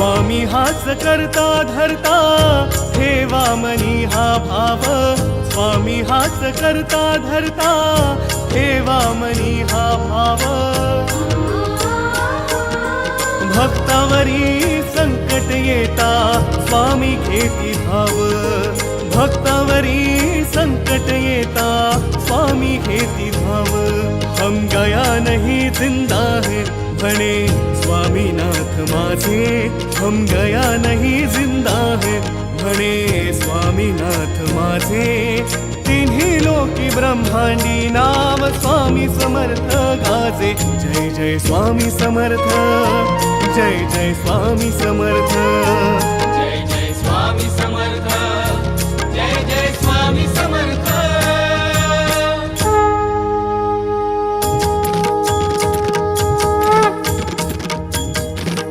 स्वामी हाच करता धरता ठेवा मनी हा भाव स्वामी हाच करता धरता ठेवा मनी हा भाव भक्तावरी संकट येता स्वामी घेती धाव भक्तावरी संकट येता स्वामी घेती धाव हम गया नहीं जिंदा है म्हणे स्वामीनाथ माझे हम गया नहीं जिंदा है म्हणे स्वामीनाथ माझे तिन्ही लोकी ब्रह्मांडी नाम स्वामी समर्थ गाजे जय जय स्वामी समर्थ जय जय स्वामी समर्थ